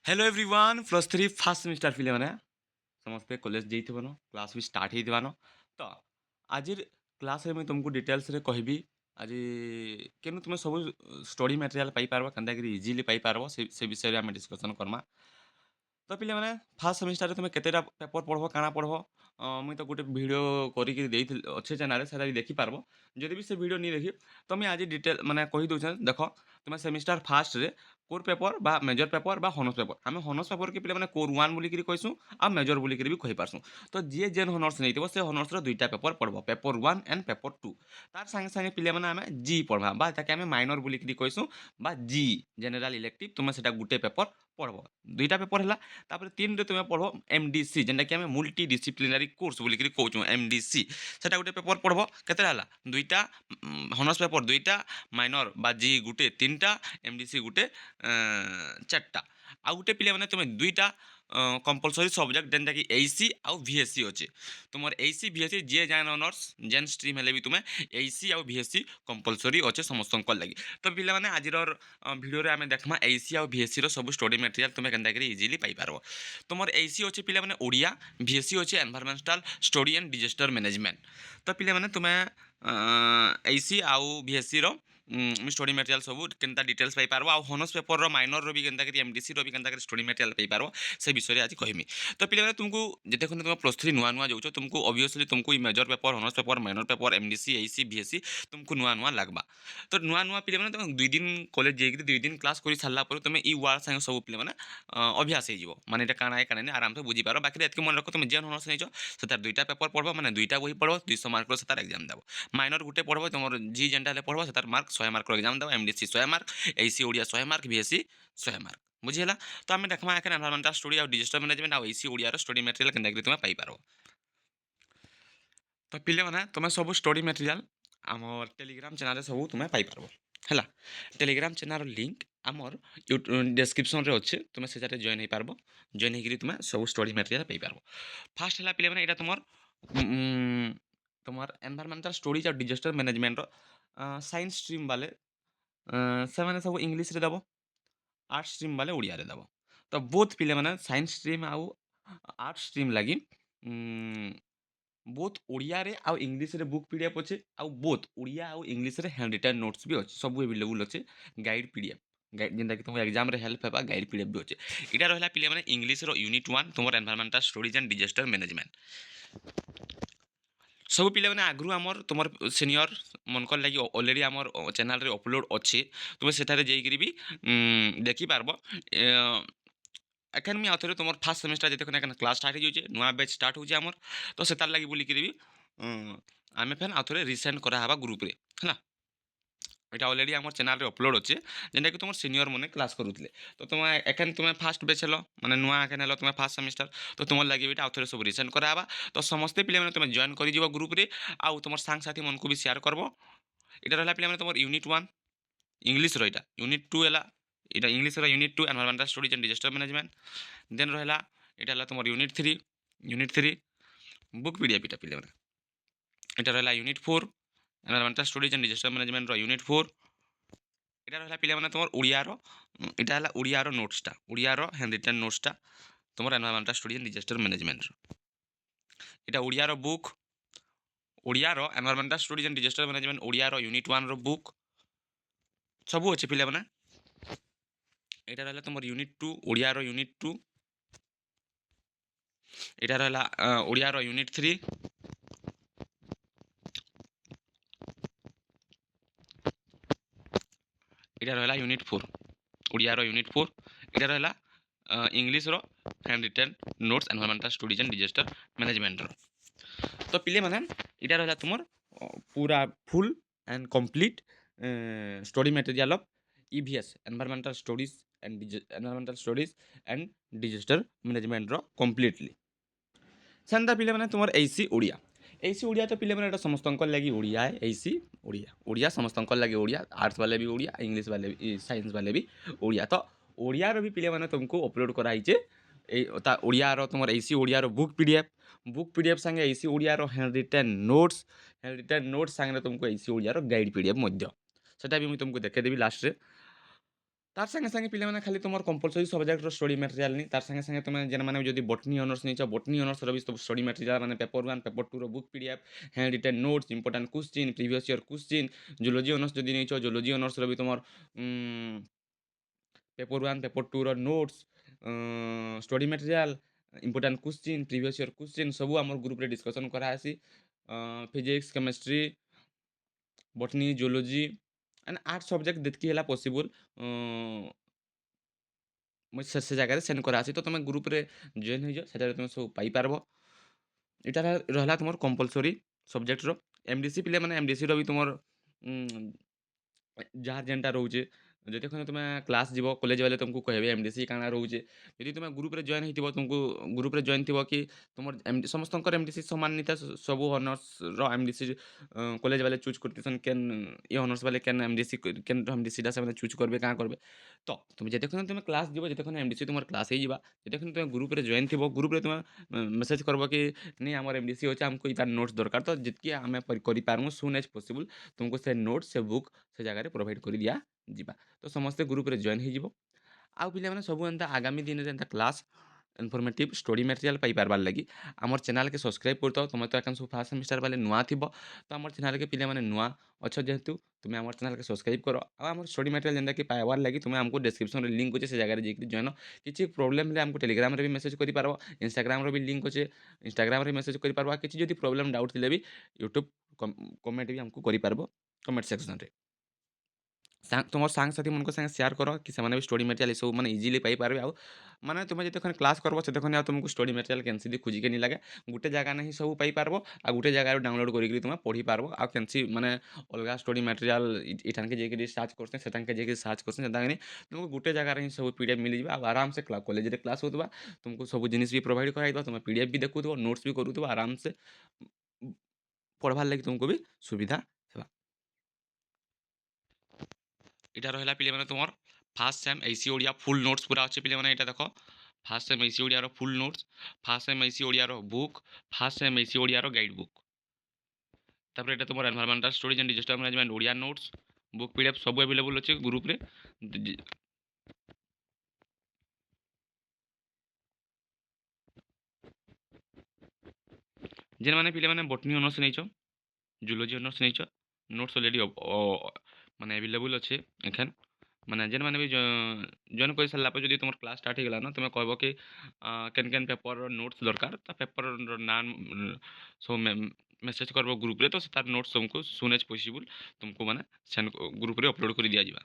hello everyone plus three fast semester पिले मैंने समस्ते कॉलेज जाइथिबनो क्लास भी स्टार्ट होइथिबानो तो आज क्लास रे मैं तुमको डिटेल्स रे कहबी आज केनु तुम सब स्टडी मटेरियल पाई पारबो कंदा कि इजीली पाई पारबो से विषय रे हम डिस्कशन करमा तो पिले मैंने फास्ट सेमिस्टर तुम केतेटा पेपर पढ़बो काना पढ़बो मुई तो गोटे वीडियो करिक देइथिल अच्छे चैनल सेटा भी देखि पारबो जदि भी से वीडियो नहीं देखि तो मैं आज डिटेल माने कहि दउछ देखो तुम सेमिस्टर फास्ट रे कोर पेपर बा मेजर पेपर बा हॉनर्स पेपर आम हॉनर्स पेपर के पिले मैंने कोर 1 बोली करी कहसु आ मेजर बोली करी भी कहि पारसु तो जे जेन हॉनर्स नहीं से हॉनर्स रो दुईटा पेपर पढ़बो पेपर 1 एंड पेपर 2 तार संगे संगे पिले मैंने आमे जी पढ़बा बा ताके आमे माइनर बोली करी कहसु बा जी जनरल इलेक्टिव तुम सेटा गुटे पेपर पढ़बो दुईटा पेपर हला तापर 3 रे तुमे पढ़बो एमडीसी जेनटा कि आमे मल्टी डिसिप्लिनरी कोर्स बोली करी कहउछु एमडीसी सेटा गुटे पेपर पढ़बो केते हला दुईटा हॉनर्स पेपर दुईटा माइनर बा जी गुटे तीनटा एमडीसी गुटे चारटा आउ गुटे पिले माने तुमे दुईटा कंपलसरी सब्जेक्ट जेनटा कि एसी आउ वीएससी अच्छे तुमर एसी वीएससी जे जान ऑनर्स जेन स्ट्रीम हेले भी तुमे एसी आउ वीएससी कंपलसरी अच्छे समस्त लगी तो पिले माने आज भिडियो रे आमे देखमा एसी आउ वीएससी रो सब स्टडी मटेरियल तुमे केनता करी इजीली पाई पारबो तुमर एसी अच्छे पिले माने ओडिया वीएससी अच्छे environmental study and disaster management तो पिले माने तुमे एसी आउ वीएससी रो स्टडी मटेरियल सब केनता डिटेल्स पाई पारबो आउ हॉनर्स पेपर रो माइनर रो भी केनता करी एमडीसी रो भी केनता करी स्टडी मटेरियल पाई पारबो से विषय रे आज कहमी तो पिले माने तुमको जेते खन तुम प्लस 3 नुआ नुआ जाउछो तुमको ऑब्वियसली तुमको ई major paper honours paper minor paper MDC AC VSC तुमको नुआ नुआ लागबा तो नुआ नुआ पिले माने तुम 2 दिन कॉलेज जेकरी 2 दिन क्लास करी सारला पर तुम ई वर्ड संग सब पिले माने अभ्यास हे जिवो माने एटा काना काना ने आराम से बुझी पारो बाकी एतके मन रखो तुम जेन हॉनर्स नेजो सेतार दुईटा पेपर पढ़बो माने दुईटा बही पढ़बो 200 मार्क रो सेतार एग्जाम देबो माइनर गुटे पढ़बो तुमर जी जेनटा ले पढ़बो सेतार मार्क 100 मार्क रो एग्जाम देबो MDC 100 mark AC Odia 100 mark VSC 100 mark बुझिला तो आम देखमा एखन एनवायरमेंटल स्टडी और डिजिटल मैनेजमेंट और एसी ओडिया स्टडी मटेरियल केनता करी तुम पाई पारो तो पिले माने तुम सब स्टडी मटेरियल आमर टेलीग्राम चैनल सब तुम पाई पारबो हैला टेलीग्राम चैनल लिंक आमर डिस्क्रिप्शन रे अच्छे तुम से जॉइन हो पारबो जॉइन होकर तुम सब स्टडी मटेरियल पाई पारबो फास्ट है पिले माने एटा तुमर तुमर एनवायरमेंटल स्टडीज और डिजास्टर मैनेजमेंट साइंस स्ट्रीम वाले से माने सब इंग्लिश रे दबो आर्ट स्ट्रीम वाले ओडिया रे दबो तो बोथ पिले माने साइंस स्ट्रीम आउ आर्ट स्ट्रीम लगी बोथ ओडिया रे आउ इंग्लिश रे बुक पीडीएफ अच्छे आउ बोथ ओडिया आउ इंग्लिश रे हैंड रिटन नोट्स भी अच्छे सब अवेलेबल अच्छे गाइड पीडीएफ गाइड जेनता कि तुम एग्जाम रे हेल्प हेबा गाइड पीडीएफ भी अच्छे इटा रहला पिले माने इंग्लिश रो यूनिट 1 तुमर environmental studies and disaster management सब पिले माने आगु आमर तुमर सीनियर मनकर लगी ऑलरेडी आमर चैनल रे अपलोड अच्छे तुम सेठारे जाइकरी भी देखि पारबो एखन आउ थे तुम फास्ट सेमिस्टर जिते एखन क्लास स्टार्ट हो जाए नुआ बैच स्टार्ट हो आमर तो से तार लगी बोलिक भी आम फेन आउ थे रिसेंड करावा ग्रुप रे है এটা অলরেডি আমার চ্যানেলে অপলোড আছে যেটা কি তোমার সিনিয়র মনে ক্লাস করুলে তো তোমার এখানে তুমি ফার্স্ট বেচ হল মানে নূয়া এখানে হল তোমার ফার্স্ট সেমিস্টার তো তোমার লাগি এটা আউথরে সব রিসেন্ড করা হবা তো সমস্তে পিলে মানে তুমি জয়েন করে যাব গ্রুপরে আউ তোমার সাংসাথী মনকু বি শেয়ার করব এটা রহলা পিলে মানে তোমার ইউনিট 1 ইংলিশ র এটা ইউনিট 2 এলা এটা ইংলিশ র unit 2 environmental studies and disaster management then রহলা এটা হলা তোমার ইউনিট 3 বুক পিডিএফ এটা পিলে মানে এটা রহলা unit 4 environmental studies and disaster management unit 4 এটা রহলা পিলে মানে তোমার ওড়িয়ার এটা হলা ওড়িয়ার নোটসটা ওড়িয়ার হ্যান্ড রিটেন নোটসটা তোমার environmental studies and disaster management এটা ওড়িয়ার বুক ওড়িয়ার environmental studies and disaster management ওড়িয়ার यूनिट 1 র বুক সবু আছে পিলে মানে এটা রহলা তোমার यूनिट 2 ওড়িয়ার यूनिट 2 এটা রহলা ওড়িয়ার यूनिट 3 এটা রহলা यूनिट 4 ওড়িয়ার यूनिट 4 এটা রহলা इंग्लिश रो handwritten notes environmental studies and disaster management रो तो पिले माने इटा रहला तुमर पूरा full and complete study material of EVS environmental studies and disaster management रो कंप्लीटली सेंदा पिले माने तुमर एसी ओडिया तो पिले माने समस्त लगी ओडिया है एसी ओडिया समस्त लगी ओडिया आर्ट्स वाले भी ओडिया इंग्लिश वाले भी साइंस वाले भी ओडिया तो ओडिया रो भी पिले माने तुमको अपलोड कराई ओडिया रो तुम एसी ओडिया रो बुक पीडीएफ संगे एसी ओडिया रो हैंड रिटन नोट्स संगे तुमको एसी ओडिया रो गाइड पीडीएफ मध्य सेटा भी मुझे तुमको देखे देबी लास्ट रे ତାର୍ ସାଙ୍ଗେ ସାଙ୍ଗେ ପିଲାମାନେ ଖାଲି ତୁମର କମ୍ପଲସରି ସବଜେକ୍ଟର ଷ୍ଟଡି ମ୍ୟାଟେରିଆଲ ନି ତାର୍ ସାଙ୍ଗେ ସାଙ୍ଗେ ତୁମେ ଯେନ୍ମାନେ ଯଦି ବଟନି ଅନର୍ସ ନେଇଛ ବଟନି ଅନର୍ସର ବି ସବୁ ଷ୍ଟଡି ମ୍ୟାଟେରିଆଲ ମାନେ ପେପର 1 ପେପର 2 ର book PDF handwritten notes important question previous year question zoology honours ଯଦି ନେଇଛ ଜୁଲୋଜି ଅନର୍ସର ବି ତୁମର পেপর 1 পেপর 2 ର notes study material important question previous year question ସବୁ ଆମର ଗ୍ରୁପରେ ଡିସ୍କସନ୍ କରାହେସି physics chemistry botany zoology and art subject ଯେତ୍କି ହେଲା ପସିବୁଲ୍ ମୁଇଁ ସେ ଜାଗାରେ ସେଣ୍ଡ କରାହେସି ତ ତୁମେ ଗ୍ରୁପରେ ଜଏନ୍ ହେଇଯାଅ ସେଠାରେ ତୁମେ ସବୁ ପାଇପାରବ ଏଇଟା ରହିଲା ତୁମର କମ୍ପଲସରି ସବଜେକ୍ଟର ଏମଡିସି ପିଲାମାନେ ଏମଡିସିର ବି ତୁମର ଯାହାର ଯେନ୍ଟା ରହୁଛେ ଯେତେକ୍ଷଣ ତୁମେ କ୍ଲାସ୍ ଯିବ କଲେଜ ବେଲେ ତୁମକୁ କହିବେ ଏମଡିସି କାଣା ରହୁଛେ ଯଦି ତୁମେ ଗ୍ରୁପରେ ଜଏନ୍ ହେଇଥିବ ତୁମକୁ ଗ୍ରୁପରେ ଜଏନ୍ ଥିବ କି ତୁମର ସମସ୍ତଙ୍କର ଏମଡିସି ସମାନ ନିତା ସବୁ ଅନର୍ସର ଏମଡିସି କଲେଜ ବେଲେ ଚୁଜ୍ କରିଥିସନ୍ କେନ୍ ଇ ଅନର୍ସ ବେଲେ କେନ୍ ଏମଡିସି କେନ୍ ଏମଡିସିଟା ସେମାନେ ଚୁଜ୍ କରିବେ କାଣା କରିବେ ତ ତୁମେ ଯେତେକ୍ଷଣ ତୁମେ କ୍ଲାସ୍ ଯିବ ଯେତେକ୍ଷଣ ଏମଡିସି ତୁମର କ୍ଲାସ୍ ହେଇଯିବା ଯେତେକ୍ଷଣ ତୁମେ ଗ୍ରୁପରେ ଜଏନ୍ ଥିବ ଗ୍ରୁପରେ ତୁମେ ମେସେଜ୍ କରିବ କି ନି ଆମର ଏମଡିସି ଅଛି ଆମକୁ ଇତାର ନୋଟ୍ସ ଦରକାର ତ ଯେତିକି ଆମେ କରିପାରମୁ ସୁନ୍ ଏଜ୍ ପସିବୁଲ୍ ତୁମକୁ ସେ ନୋଟ୍ସ ସେ ବୁକ୍ ସେ ଜାଗାରେ ପ୍ରୋଭାଇଡ଼ କରି ଦିଆଯିବା ତ ସମସ୍ତେ ଗ୍ରୁପରେ ଜଏନ୍ ହେଇଯିବ ଆଉ ପିଲାମାନେ ସବୁ ଏନ୍ତା ଆଗାମୀ ଦିନରେ ଏନ୍ତା କ୍ଲାସ୍ ଇନଫର୍ମେଟିଭ୍ ଷ୍ଟଡି ମ୍ୟାଟେରିଆଲ ପାଇପାରବାର୍ ଲାଗି ଆମର ଚ୍ୟାନେଲ୍କେ ସବସ୍କ୍ରାଇବ୍ କରିଥାଅ ତୁମେ ତ ଏକାନ୍ ସବୁ ଫାର୍ଷ୍ଟ ସେମିଷ୍ଟାର ବେଲେ ନୂଆ ଥିବ ତ ଆମର ଚ୍ୟାନେଲ୍କେ ପିଲାମାନେ ନୂଆ ଅଛ ଯେହେତୁ ତୁମେ ଆମର ଚ୍ୟାନେଲ୍କେ ସବସ୍କ୍ରାଇବ୍ କର ଆଉ ଆମର ଷ୍ଟଡି ମ୍ୟାଟେରିଆଲ ଯେନ୍ଟାକି ପାଇବାର୍ ଲାଗି ତୁମେ ଆମକୁ ଡେସ୍କ୍ରିପସନ୍ରେ ଲିଙ୍କ୍ ଅଛି ସେ ଜାଗାରେ ଯାଇକି ଜଏନ୍ କିଛି ପ୍ରୋବ୍ଲେମ୍ ହେଲେ ଆମକୁ ଟେଲିଗ୍ରାମରେ ବି ମେସେଜ୍ କରିପାରବ ଇନଷ୍ଟାଗ୍ରାମର ବି ଲିଙ୍କ୍ ଅଛି ଇନଷ୍ଟାଗ୍ରାମରେ ମେସେଜ୍ କରିପାରବ କିଛି ଯଦି ପ୍ରୋବ୍ଲେମ୍ ଡାଉଟ୍ ଥିଲେ ବି ୟୁଟ୍ୟୁବ୍ କମେଣ୍ଟ ବି ଆମକୁ କରିପାରବ କମେଣ୍ଟ ସେକ୍ସନ୍ରେ তোমার সাংসাথী মনক সাথে সেয়ার কর কি সেমানে ବି ଷ୍ଟଡି ମ୍ୟାଟେରିଆଲ ଏସବୁ ମାନେ ଇଜିଲି ପାଇପାରିବେ ଆଉ ମାନେ ତୁମେ ଯେତେক্ষণ କ୍ଲାସ୍ କରବ ସେତେক্ষণ ଆଉ ତୁମକୁ ଷ୍ଟଡି ମ୍ୟାଟେରିଆଲ କେନ୍ସି ବି ଖୋଜିକେ ନି ଲାଗେ ଗୋଟେ ଜାଗାନେ ହିଁ ସବୁ ପାଇପାରବ ଆଉ ଗୋଟେ ଜାଗାରୁ ଡାଉନଲୋଡ୍ କରିକି ତୁମେ ପଢ଼ିପାରବ ଆଉ କେନ୍ସି ମାନେ ଅଲଗା ଷ୍ଟଡି ମ୍ୟାଟେରିଆଲ ଏଠାନକେ ଯାଇକିରି ସାର୍ଚ୍ଚ କରସେ ସେଠାନକେ ଯାଇକି ସାର୍ଚ୍ଚ କରସେ ସେଟାକେ ତୁମକୁ ଗୋଟେ ଜାଗାରେ ହିଁ ସବୁ ପିଡିଏଫ୍ ମିଳିଯିବ ଆଉ ଆରାମସେ କଲେଜରେ କ୍ଲାସ୍ ହେଉଥିବା ତୁମକୁ ସବୁ ଜିନିଷ ବି ପ୍ରୋଭାଇଡ଼ କରାଯାଇଥିବା ତୁମେ ପିଡିଏଫ୍ ବି ଦେଖୁଥିବ ନୋଟ୍ସ ବି କରୁଥିବ ଆରାମସେ ପଢ଼ବାର୍ ଲାଗି ତୁମକୁ ବି ସୁବିଧା ହେବା এটা রহিলা পিলাମାନେ তোমার first sem AEC Odia full notes পুরা আছে পিলাମାନେ এটা দেখো ফার্স্ট সেম এইসি ওড়িয়ার full notes first sem AEC ওড়িয়ার বুক ফার্স্ট সেম এইসি ওড়িয়ার গাইড বুক তারপরে এটা তোমার environmental studies and disaster management Odia notes book PDF ସବୁ अवेलेबल ଅଛି ଗ୍ରୁପରେ ଯେମାନେ ପିଲାମାନେ ବଟନି ଅନର୍ସ ନେଇଛ ଜୁଲୋଜି ଅନର୍ସ ନେଇଛ নোটস অলরেডি মানে अवेलेबल ଅଛି ଏଖେନ୍ ମାନେ ଯେନ୍ମାନେ ବି ଜଏନ୍ କରିସାରିଲା ପରେ ଯଦି ତୁମର କ୍ଲାସ୍ ଷ୍ଟାର୍ଟ ହେଇଗଲା ନା ତୁମେ କହିବ କି କେନ୍ କେନ୍ ପେପରର ନୋଟ୍ସ ଦରକାର ତା ପେପରର ନାଁ ସବୁ ମେସେଜ୍ କରିବ ଗ୍ରୁପରେ ତ ତାର ନୋଟ୍ସ ତୁମକୁ ସୁନ୍ ଏଜ୍ ପସିବୁଲ୍ ତୁମକୁ ମାନେ ସେଣ୍ଡ ଗ୍ରୁପରେ ଅପଲୋଡ଼ କରି ଦିଆଯିବା